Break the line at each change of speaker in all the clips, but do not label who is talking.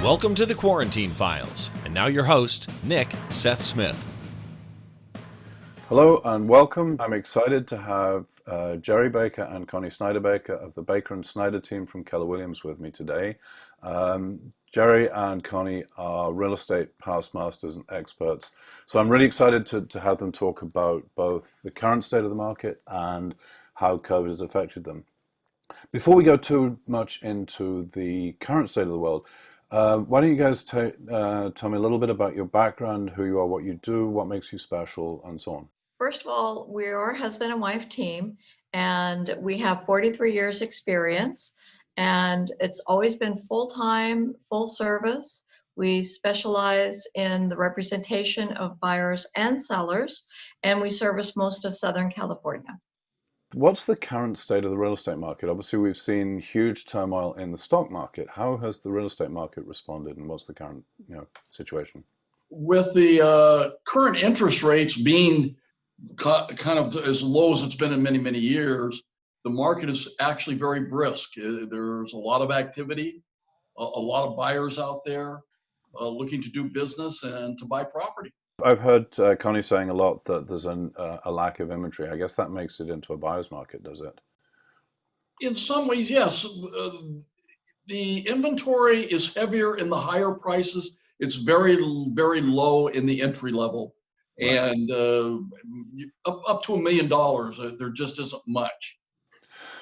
Welcome to the Quarantine Files, and now your host, Nick Seth Smith.
Hello and welcome. I'm excited to have Jerry Baker and Connie Snider-Baker of the Baker and Snider team from Keller Williams with me today. Jerry and Connie are real estate past masters and experts. So I'm really excited to have them talk about both the current state of the market and how COVID has affected them. Before we go too much into the current state of the world, why don't you guys tell me a little bit about your background, who you are, what you do, what makes you special, and so on.
First of all, we're a husband and wife team, and we have 43 years experience, and it's always been full-time, full service. We specialize in the representation of buyers and sellers, and we service most of Southern California.
What's the current state of the real estate market? Obviously, we've seen huge turmoil in the stock market. How has the real estate market responded, and what's the current situation?
With the current interest rates being kind of as low as it's been in many, many years, the market is actually very brisk. There's a lot of activity, a lot of buyers out there looking to do business and to buy property.
I've heard Connie saying a lot that there's a lack of inventory. I guess that makes it into a buyer's market, does it?
In some ways, yes. The inventory is heavier in the higher prices. It's very, very low in the entry level. Right. And up to $1 million, there just isn't much.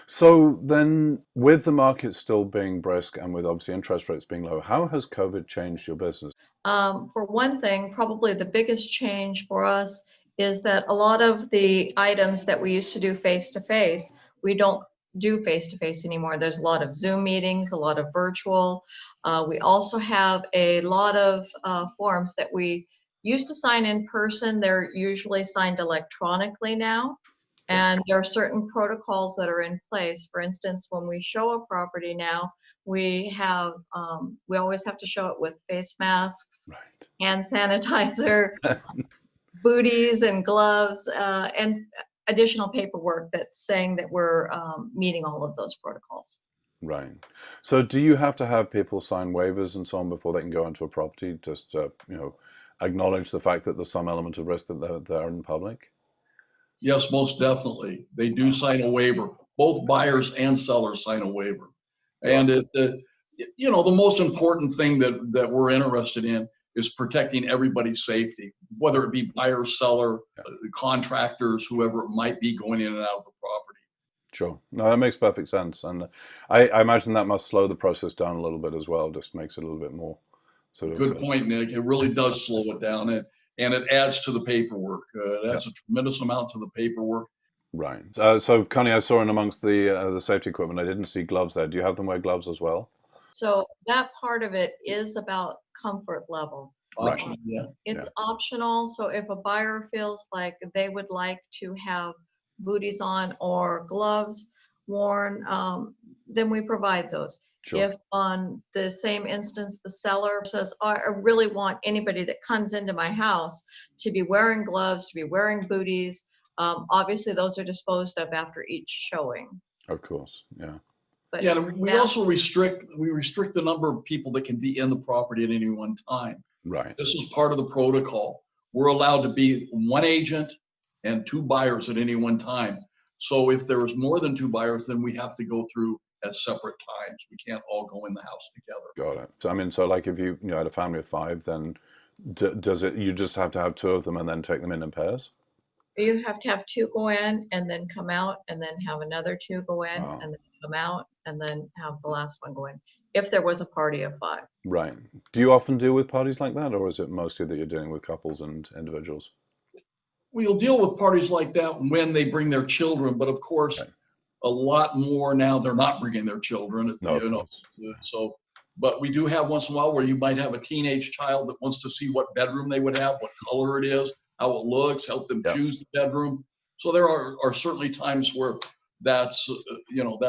So then, with the market still being brisk and with obviously interest rates being low, how has COVID changed your business?
For one thing, probably the biggest change for us is that a lot of the items that we used to do face-to-face, we don't do face-to-face anymore. There's a lot of Zoom meetings, a lot of virtual. We also have a lot of forms that we used to sign in person. They're usually signed electronically now. And there are certain protocols that are in place. For instance, when we show a property now, we always have to show it with face masks, right, hand sanitizer, booties and gloves, and additional paperwork that's saying that we're meeting all of those protocols.
Right. So do you have to have people sign waivers and so on before they can go into a property, just to, acknowledge the fact that there's some element of risk that they're in public?
Yes, most definitely. They do sign a waiver. Both buyers and sellers sign a waiver. And the most important thing that we're interested in is protecting everybody's safety, whether it be buyer, seller, contractors, whoever it might be going in and out of the property.
Sure. No, that makes perfect sense. And I imagine that must slow the process down a little bit as well, just makes it a little bit more sort of...
Good point, Nick. It really does slow it down. And it adds to the paperwork. It adds a tremendous amount to the paperwork.
Right. So, Connie, I saw in amongst the safety equipment, I didn't see gloves there. Do you have them wear gloves as well?
So that part of it is about comfort level.
Optional, yeah.
It's optional. So if a buyer feels like they would like to have booties on or gloves worn, then we provide those. Sure. If on the same instance, the seller says, I really want anybody that comes into my house to be wearing gloves, to be wearing booties, obviously those are disposed of after each showing.
Of course, yeah.
But yeah, we also restrict the number of people that can be in the property at any one time.
Right.
This is part of the protocol. We're allowed to be one agent and two buyers at any one time. So if there's more than two buyers, then we have to go through at separate times. We can't all go in the house together.
Got it. So, I mean, so like if you had a family of five, then you just have to have two of them and then take them in pairs?
You have to have two go in and then come out, and then have another two go in and then come out, and then have the last one go in, if there was a party of five.
Right. Do you often deal with parties like that, or is it mostly that you're dealing with couples and individuals?
We'll deal with parties like that when they bring their children, but of course, a lot more now they're not bringing their children.
No,
so, but we do have once in a while where you might have a teenage child that wants to see what bedroom they would have, what color it is, how it looks, help them choose the bedroom. So there are certainly times where that's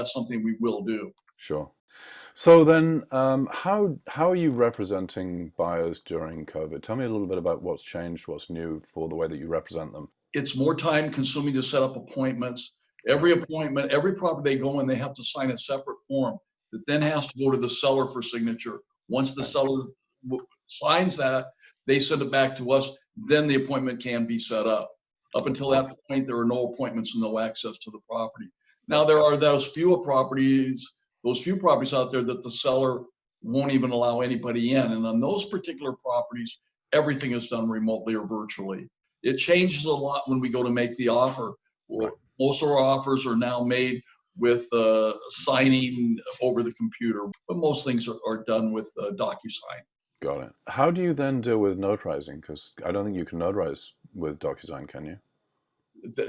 something we will do.
Sure. So then, how are you representing buyers during COVID? Tell me a little bit about what's changed, what's new for the way that you represent them.
It's more time consuming to set up appointments. Every appointment, every property they go in, they have to sign a separate form that then has to go to the seller for signature. Once the seller signs that, they send it back to us, then the appointment can be set up. Up until that point, there are no appointments and no access to the property. Now, there are those few properties out there that the seller won't even allow anybody in. And on those particular properties, everything is done remotely or virtually. It changes a lot when we go to make the offer. Most of our offers are now made with signing over the computer, but most things are done with DocuSign.
Got it. How do you then deal with notarizing? Because I don't think you can notarize with DocuSign, can you?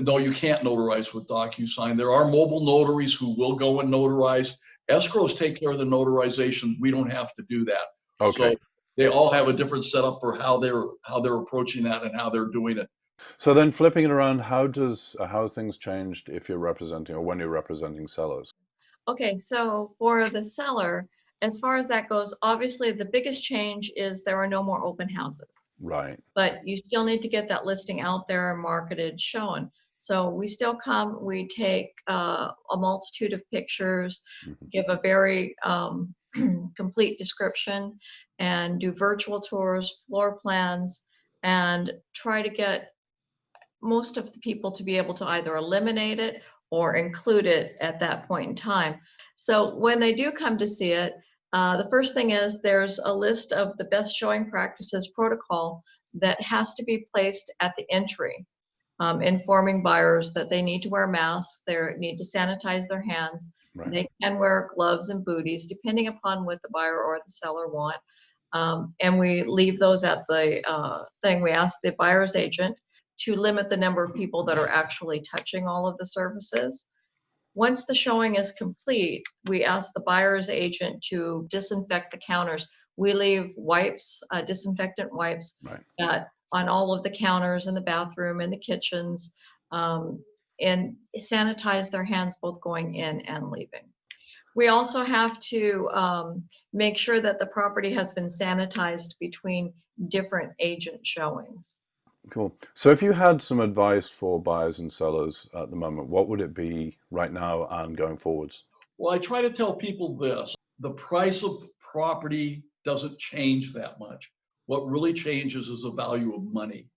No, you can't notarize with DocuSign. There are mobile notaries who will go and notarize. Escrows take care of the notarization. We don't have to do that.
Okay.
So they all have a different setup for how they're approaching that and how they're doing it.
So then flipping it around, how have things changed if you're representing or when you're representing sellers?
Okay, so for the seller, as far as that goes, obviously the biggest change is there are no more open houses.
Right.
But you still need to get that listing out there, marketed, shown. So we still come, we take a multitude of pictures, give a very complete description, and do virtual tours, floor plans, and try to get most of the people to be able to either eliminate it or include it at that point in time. So when they do come to see it, the first thing is there's a list of the best showing practices protocol that has to be placed at the entry, informing buyers that they need to wear masks, they need to sanitize their hands,
Right.
they can wear gloves and booties, depending upon what the buyer or the seller want. And we leave those at the thing. We ask the buyer's agent to limit the number of people that are actually touching all of the services. Once the showing is complete, we ask the buyer's agent to disinfect the counters. We leave wipes, disinfectant wipes,
Right.
on all of the counters in the bathroom and the kitchens, and sanitize their hands both going in and leaving. We also have to make sure that the property has been sanitized between different agent showings.
Cool. So if you had some advice for buyers and sellers at the moment, what would it be right now and going forwards?
Well, I try to tell people this: the price of property doesn't change that much. What really changes is the value of money.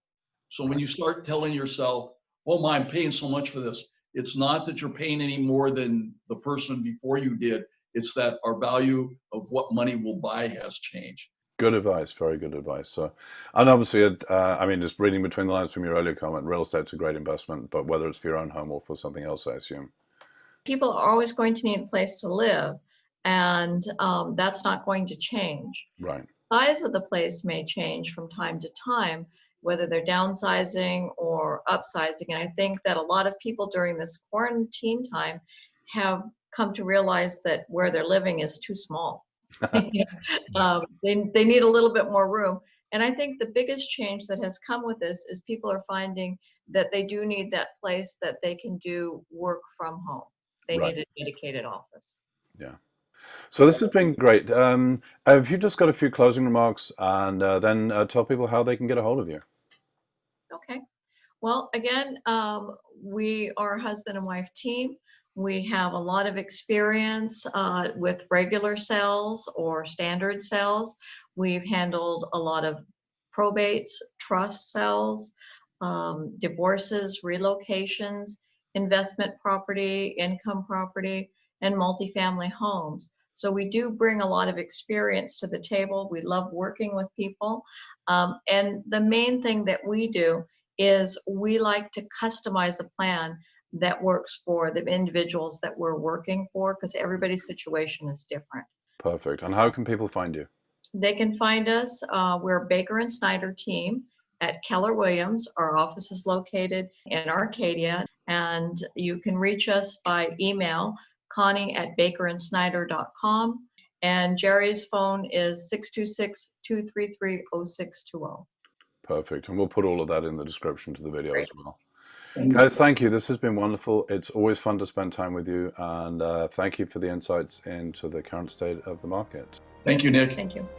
So when you start telling yourself, oh my, I'm paying so much for this, it's not that you're paying any more than the person before you did. It's that our value of what money will buy has changed.
Good advice, very good advice. So, and obviously, I mean, just reading between the lines from your earlier comment, real estate's a great investment, but whether it's for your own home or for something else, I assume.
People are always going to need a place to live, and that's not going to change.
Right.
Size of the place may change from time to time, whether they're downsizing or upsizing. And I think that a lot of people during this quarantine time have come to realize that where they're living is too small. They need a little bit more room. And I think the biggest change that has come with this is people are finding that they do need that place that they can do work from home. They
Right.
need a dedicated office.
Yeah. So this has been great. Have you just got a few closing remarks and then tell people how they can get a hold of you?
Okay. Well, again, we are a husband and wife team. We have a lot of experience with regular sales or standard sales. We've handled a lot of probates, trust sales, divorces, relocations, investment property, income property, and multifamily homes. So we do bring a lot of experience to the table. We love working with people. And the main thing that we do is we like to customize a plan that works for the individuals that we're working for, because everybody's situation is different.
Perfect. And how can people find you?
They can find us. We're Baker and Snider team at Keller Williams. Our office is located in Arcadia, and you can reach us by email, connie@bakerandsnider.com, and Jerry's phone is 626-233-0620.
Perfect. And we'll put all of that in the description to the video
Great.
as well. Guys, thank you. This has been wonderful. It's always fun to spend time with you, and thank you for the insights into the current state of the market.
Thank you, Nick.
Thank you.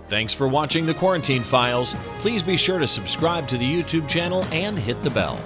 Thanks for watching the Quarantine Files. Please be sure to subscribe to the YouTube channel and hit the bell.